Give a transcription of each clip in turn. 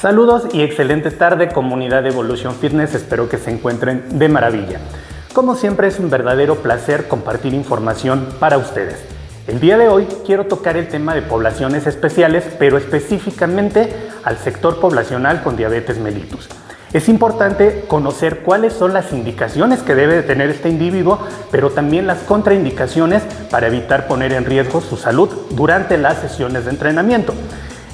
Saludos y excelente tarde, comunidad de Evolution Fitness, espero que se encuentren de maravilla. Como siempre es un verdadero placer compartir información para ustedes. El día de hoy quiero tocar el tema de poblaciones especiales, pero específicamente al sector poblacional con diabetes mellitus. Es importante conocer cuáles son las indicaciones que debe de tener este individuo, pero también las contraindicaciones para evitar poner en riesgo su salud durante las sesiones de entrenamiento.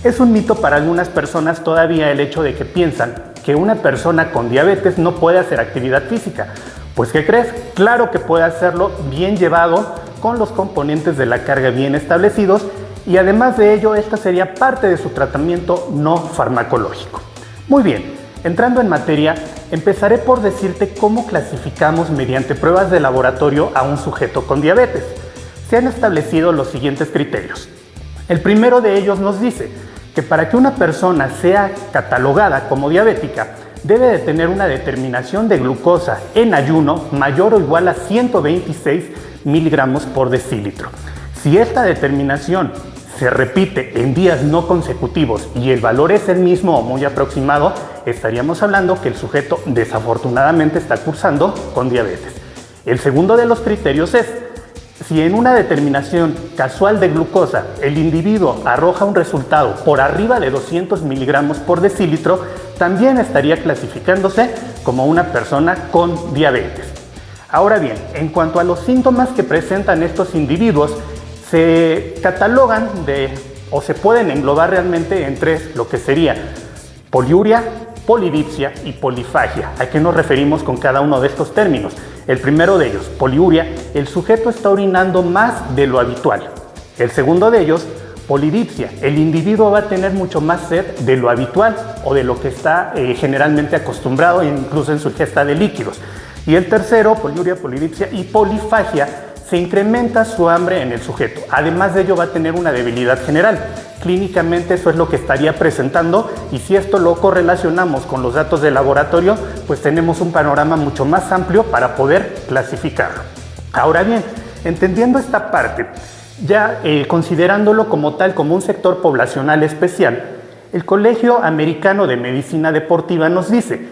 Es un mito para algunas personas todavía el hecho de que piensan que una persona con diabetes no puede hacer actividad física. Pues ¿qué crees? Claro que puede hacerlo bien llevado, con los componentes de la carga bien establecidos, y además de ello esta sería parte de su tratamiento no farmacológico. Muy bien, entrando en materia, empezaré por decirte cómo clasificamos mediante pruebas de laboratorio a un sujeto con diabetes. Se han establecido los siguientes criterios. El primero de ellos nos dice que para que una persona sea catalogada como diabética, debe de tener una determinación de glucosa en ayuno mayor o igual a 126 miligramos por decilitro. Si esta determinación se repite en días no consecutivos y el valor es el mismo o muy aproximado, estaríamos hablando que el sujeto desafortunadamente está cursando con diabetes. El segundo de los criterios es: si en una determinación casual de glucosa el individuo arroja un resultado por arriba de 200 miligramos por decilitro, también estaría clasificándose como una persona con diabetes. Ahora bien, en cuanto a los síntomas que presentan estos individuos, se catalogan o se pueden englobar realmente en tres, lo que sería poliuria, polidipsia y polifagia. ¿A qué nos referimos con cada uno de estos términos? El primero de ellos, poliuria, el sujeto está orinando más de lo habitual. El segundo de ellos, polidipsia, el individuo va a tener mucho más sed de lo habitual o de lo que está generalmente acostumbrado, incluso en su ingesta de líquidos. Y el tercero, poliuria, polidipsia y polifagia, se incrementa su hambre en el sujeto. Además de ello va a tener una debilidad general. Clínicamente eso es lo que estaría presentando, y si esto lo correlacionamos con los datos de laboratorio, pues tenemos un panorama mucho más amplio para poder clasificarlo. Ahora bien, entendiendo esta parte, ya considerándolo como tal, como un sector poblacional especial, el Colegio Americano de Medicina Deportiva nos dice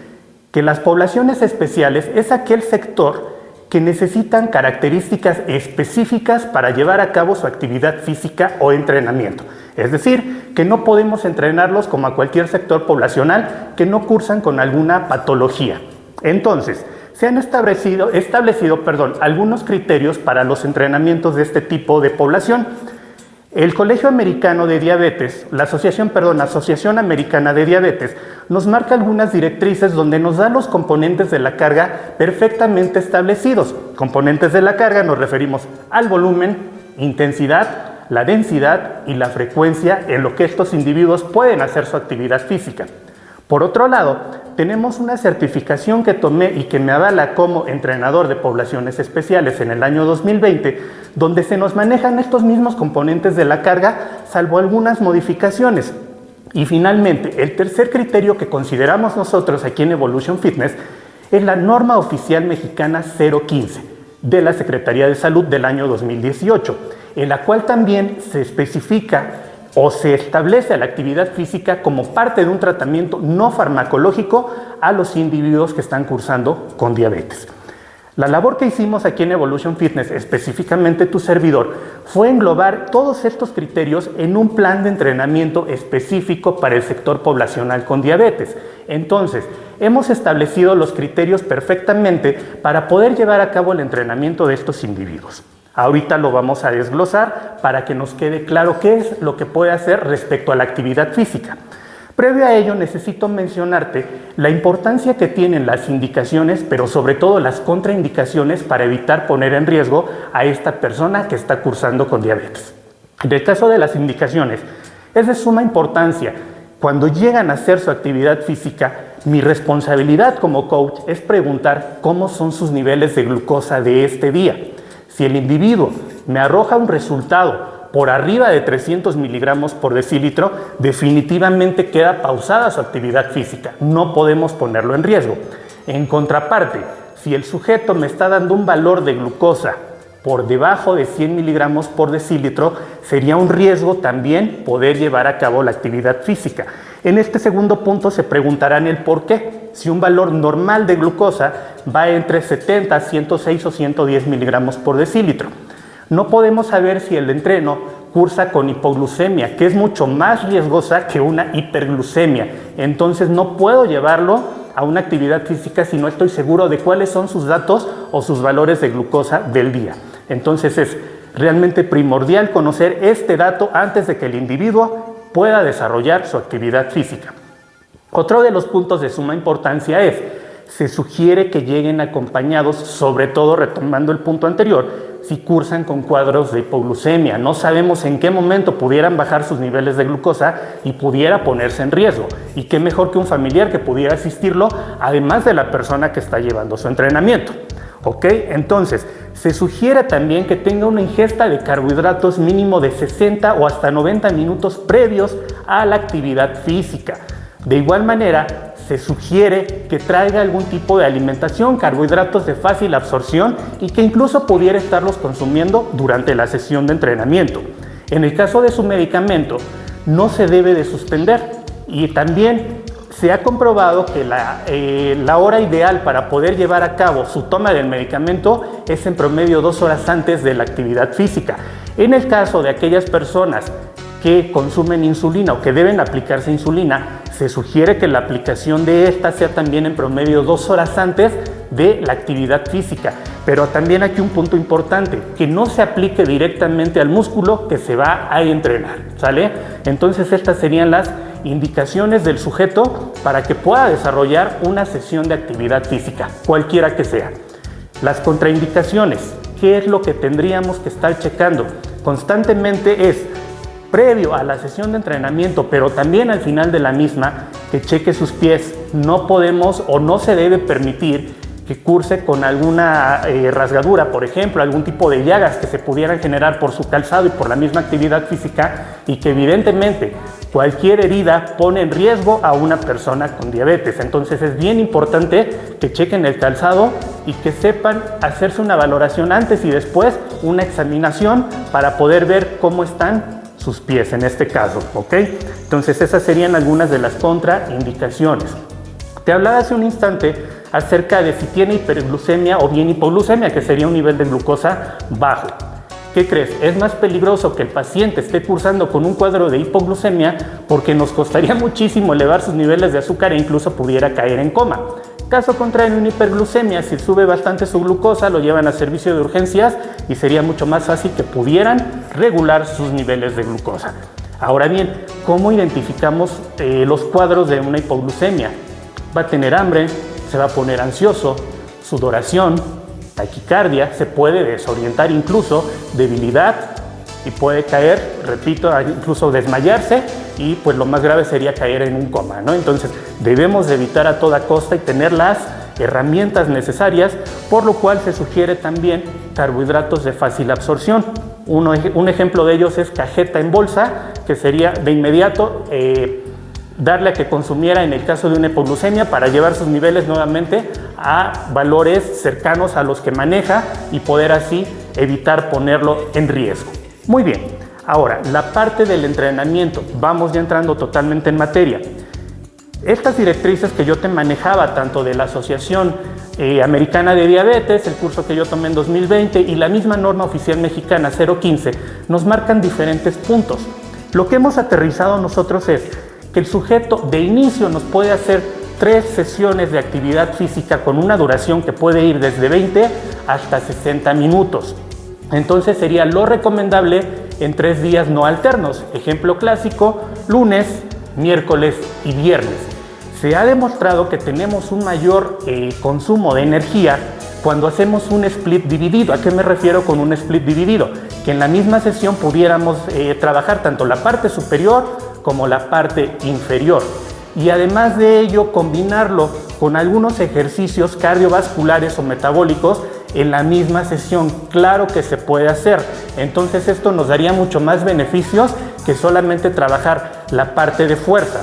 que las poblaciones especiales es aquel sector que necesitan características específicas para llevar a cabo su actividad física o entrenamiento. Es decir, que no podemos entrenarlos como a cualquier sector poblacional que no cursan con alguna patología. Entonces, se han establecido algunos criterios para los entrenamientos de este tipo de población. El Colegio Americano de Diabetes, la Asociación Americana de Diabetes, nos marca algunas directrices donde nos da los componentes de la carga perfectamente establecidos. Componentes de la carga nos referimos al volumen, intensidad, la densidad y la frecuencia en lo que estos individuos pueden hacer su actividad física. Por otro lado, tenemos una certificación que tomé y que me avala como entrenador de poblaciones especiales en el año 2020, donde se nos manejan estos mismos componentes de la carga, salvo algunas modificaciones. Y finalmente, el tercer criterio que consideramos nosotros aquí en Evolution Fitness es la norma oficial mexicana 015 de la Secretaría de Salud del año 2018, en la cual también se especifica o se establece la actividad física como parte de un tratamiento no farmacológico a los individuos que están cursando con diabetes. La labor que hicimos aquí en Evolution Fitness, específicamente tu servidor, fue englobar todos estos criterios en un plan de entrenamiento específico para el sector poblacional con diabetes. Entonces, hemos establecido los criterios perfectamente para poder llevar a cabo el entrenamiento de estos individuos. Ahorita lo vamos a desglosar para que nos quede claro qué es lo que puede hacer respecto a la actividad física. Previo a ello, necesito mencionarte la importancia que tienen las indicaciones, pero sobre todo las contraindicaciones para evitar poner en riesgo a esta persona que está cursando con diabetes. En el caso de las indicaciones, es de suma importancia. Cuando llegan a hacer su actividad física, mi responsabilidad como coach es preguntar cómo son sus niveles de glucosa de este día. Si el individuo me arroja un resultado por arriba de 300 miligramos por decilitro, definitivamente queda pausada su actividad física. No podemos ponerlo en riesgo. En contraparte, si el sujeto me está dando un valor de glucosa por debajo de 100 miligramos por decilitro, sería un riesgo también poder llevar a cabo la actividad física. En este segundo punto se preguntarán el por qué. Si un valor normal de glucosa va entre 70, 106 o 110 miligramos por decilitro. No podemos saber si el entreno cursa con hipoglucemia, que es mucho más riesgosa que una hiperglucemia. Entonces no puedo llevarlo a una actividad física si no estoy seguro de cuáles son sus datos o sus valores de glucosa del día. Entonces es realmente primordial conocer este dato antes de que el individuo pueda desarrollar su actividad física. Otro de los puntos de suma importancia es, se sugiere que lleguen acompañados, sobre todo retomando el punto anterior, si cursan con cuadros de hipoglucemia. No sabemos en qué momento pudieran bajar sus niveles de glucosa y pudiera ponerse en riesgo. Y qué mejor que un familiar que pudiera asistirlo, además de la persona que está llevando su entrenamiento. ¿Ok? Entonces, se sugiere también que tenga una ingesta de carbohidratos mínimo de 60 o hasta 90 minutos previos a la actividad física. De igual manera, se sugiere que traiga algún tipo de alimentación, carbohidratos de fácil absorción y que incluso pudiera estarlos consumiendo durante la sesión de entrenamiento. En el caso de su medicamento, no se debe de suspender y también se ha comprobado que la hora ideal para poder llevar a cabo su toma del medicamento es en promedio 2 horas antes de la actividad física. En el caso de aquellas personas que consumen insulina o que deben aplicarse insulina, se sugiere que la aplicación de esta sea también en promedio 2 horas antes de la actividad física. Pero también aquí un punto importante, que no se aplique directamente al músculo que se va a entrenar, ¿sale? Entonces estas serían las indicaciones del sujeto para que pueda desarrollar una sesión de actividad física, cualquiera que sea. Las contraindicaciones, ¿qué es lo que tendríamos que estar checando? Constantemente es previo a la sesión de entrenamiento, pero también al final de la misma, que cheque sus pies. No podemos o no se debe permitir que curse con alguna rasgadura, por ejemplo, algún tipo de llagas que se pudieran generar por su calzado y por la misma actividad física, y que evidentemente cualquier herida pone en riesgo a una persona con diabetes. Entonces es bien importante que chequen el calzado y que sepan hacerse una valoración antes y después, una examinación para poder ver cómo están sus pies en este caso, ¿ok? Entonces esas serían algunas de las contraindicaciones. Te hablaba hace un instante acerca de si tiene hiperglucemia o bien hipoglucemia, que sería un nivel de glucosa bajo. ¿Qué crees? Es más peligroso que el paciente esté cursando con un cuadro de hipoglucemia porque nos costaría muchísimo elevar sus niveles de azúcar e incluso pudiera caer en coma. Caso contrario, en hiperglucemia, si sube bastante su glucosa, lo llevan a servicio de urgencias y sería mucho más fácil que pudieran regular sus niveles de glucosa. Ahora bien, ¿cómo identificamos los cuadros de una hipoglucemia? Va a tener hambre, se va a poner ansioso, sudoración, taquicardia, se puede desorientar incluso, debilidad y puede caer, repito, incluso desmayarse y pues lo más grave sería caer en un coma, ¿no? Entonces debemos de evitar a toda costa y tener las herramientas necesarias, por lo cual se sugiere también carbohidratos de fácil absorción. Un ejemplo de ellos es cajeta en bolsa, que sería de inmediato darle a que consumiera en el caso de una hipoglucemia para llevar sus niveles nuevamente a valores cercanos a los que maneja y poder así evitar ponerlo en riesgo. Muy bien, ahora la parte del entrenamiento, vamos ya entrando totalmente en materia. Estas directrices que yo te manejaba, tanto de la Asociación Americana de Diabetes, el curso que yo tomé en 2020 y la misma norma oficial mexicana 015, nos marcan diferentes puntos. Lo que hemos aterrizado nosotros es que el sujeto de inicio nos puede hacer 3 sesiones de actividad física con una duración que puede ir desde 20 hasta 60 minutos. Entonces sería lo recomendable en 3 días no alternos. Ejemplo clásico, lunes, miércoles y viernes. Se ha demostrado que tenemos un mayor consumo de energía cuando hacemos un split dividido. ¿A qué me refiero con un split dividido? Que en la misma sesión pudiéramos trabajar tanto la parte superior como la parte inferior. Y además de ello, combinarlo con algunos ejercicios cardiovasculares o metabólicos en la misma sesión. Claro que se puede hacer. Entonces esto nos daría mucho más beneficios que solamente trabajar la parte de fuerza.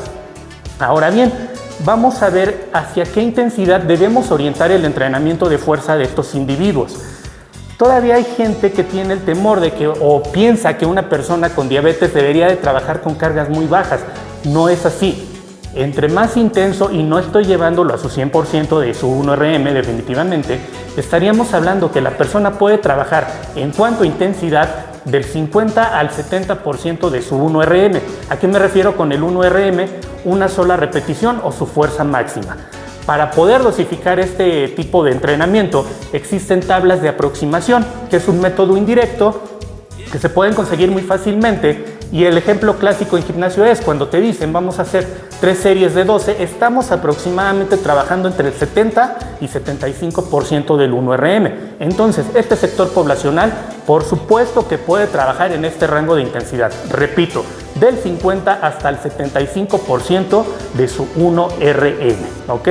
Ahora bien, vamos a ver hacia qué intensidad debemos orientar el entrenamiento de fuerza de estos individuos. Todavía hay gente que tiene el temor de que o piensa que una persona con diabetes debería de trabajar con cargas muy bajas. No es así. Entre más intenso, y no estoy llevándolo a su 100% de su 1RM definitivamente, estaríamos hablando que la persona puede trabajar en cuanto a intensidad del 50 al 70% de su 1RM. ¿A qué me refiero con el 1RM? Una sola repetición o su fuerza máxima. Para poder dosificar este tipo de entrenamiento existen tablas de aproximación, que es un método indirecto que se pueden conseguir muy fácilmente, y el ejemplo clásico en gimnasio es cuando te dicen vamos a hacer 3 series de 12, estamos aproximadamente trabajando entre el 70 y 75% del 1RM. Entonces, este sector poblacional, por supuesto que puede trabajar en este rango de intensidad. Repito, del 50 hasta el 75% de su 1RM, ¿ok?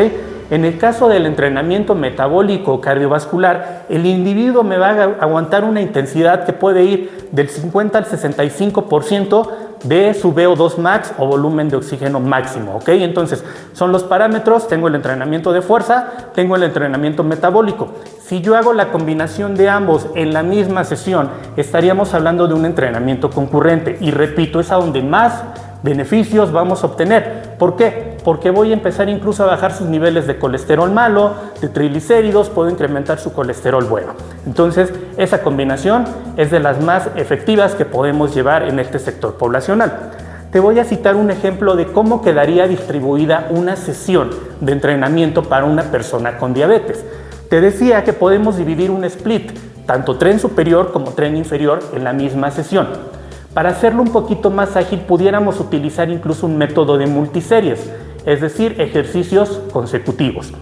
En el caso del entrenamiento metabólico cardiovascular, el individuo me va a aguantar una intensidad que puede ir del 50 al 65% de su VO2 max o volumen de oxígeno máximo, ¿ok? Entonces, son los parámetros, tengo el entrenamiento de fuerza, tengo el entrenamiento metabólico. Si yo hago la combinación de ambos en la misma sesión, estaríamos hablando de un entrenamiento concurrente. Y repito, es a donde más beneficios vamos a obtener. ¿Por qué? Porque voy a empezar incluso a bajar sus niveles de colesterol malo, de triglicéridos, puedo incrementar su colesterol bueno. Entonces, esa combinación es de las más efectivas que podemos llevar en este sector poblacional. Te voy a citar un ejemplo de cómo quedaría distribuida una sesión de entrenamiento para una persona con diabetes. Te decía que podemos dividir un split, tanto tren superior como tren inferior, en la misma sesión. Para hacerlo un poquito más ágil, pudiéramos utilizar incluso un método de multiseries, es decir, ejercicios consecutivos.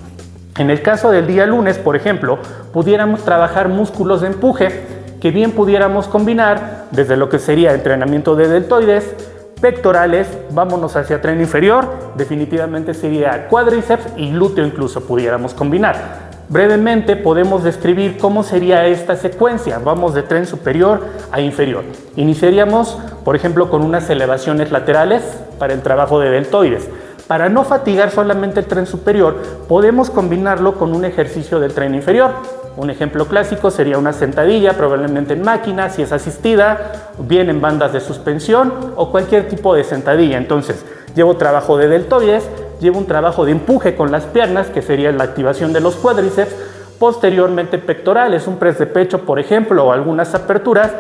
En el caso del día lunes, por ejemplo, pudiéramos trabajar músculos de empuje, que bien pudiéramos combinar desde lo que sería entrenamiento de deltoides, pectorales, vámonos hacia tren inferior, definitivamente sería cuádriceps y glúteo incluso pudiéramos combinar. Brevemente podemos describir cómo sería esta secuencia. Vamos de tren superior a inferior. Iniciaríamos, por ejemplo, con unas elevaciones laterales para el trabajo de deltoides. Para no fatigar solamente el tren superior, podemos combinarlo con un ejercicio del tren inferior. Un ejemplo clásico sería una sentadilla, probablemente en máquina, si es asistida, bien en bandas de suspensión o cualquier tipo de sentadilla. Entonces, llevo trabajo de deltoides, llevo un trabajo de empuje con las piernas, que sería la activación de los cuádriceps, posteriormente pectorales, un press de pecho, por ejemplo, o algunas aperturas,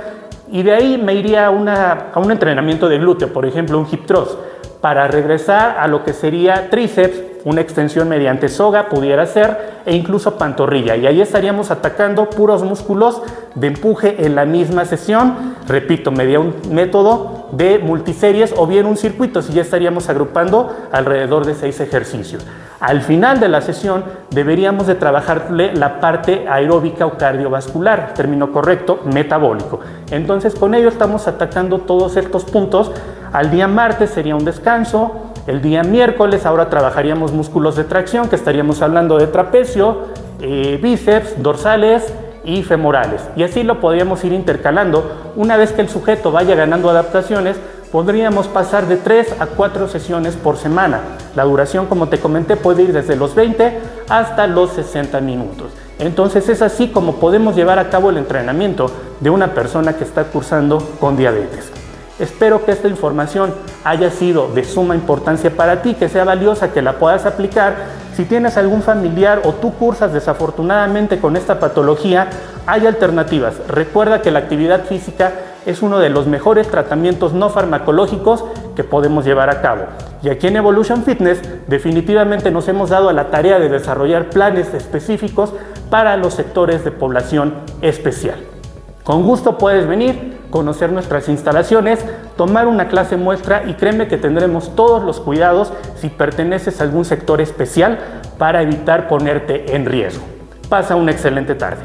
y de ahí me iría a un entrenamiento de glúteo, por ejemplo, un hip thrust, para regresar a lo que sería tríceps, una extensión mediante soga pudiera ser, e incluso pantorrilla, y ahí estaríamos atacando puros músculos de empuje en la misma sesión, repito, mediante un método de multiseries o bien un circuito, si ya estaríamos agrupando alrededor de 6 ejercicios. Al final de la sesión deberíamos de trabajarle la parte aeróbica o cardiovascular, término correcto, metabólico. Entonces con ello estamos atacando todos estos puntos. Al día martes sería un descanso, el día miércoles ahora trabajaríamos músculos de tracción, que estaríamos hablando de trapecio, bíceps, dorsales y femorales, y así lo podríamos ir intercalando. Una vez que el sujeto vaya ganando adaptaciones, podríamos pasar de 3 a 4 sesiones por semana. La duración, como te comenté, puede ir desde los 20 hasta los 60 minutos. Entonces es así como podemos llevar a cabo el entrenamiento de una persona que está cursando con diabetes. Espero que esta información haya sido de suma importancia para ti, que sea valiosa, que la puedas aplicar. Si tienes algún familiar o tú cursas desafortunadamente con esta patología, hay alternativas. Recuerda que la actividad física es uno de los mejores tratamientos no farmacológicos que podemos llevar a cabo. Y aquí en Evolution Fitness definitivamente nos hemos dado a la tarea de desarrollar planes específicos para los sectores de población especial. Con gusto puedes venir, conocer nuestras instalaciones, tomar una clase muestra y créeme que tendremos todos los cuidados si perteneces a algún sector especial para evitar ponerte en riesgo. Pasa una excelente tarde.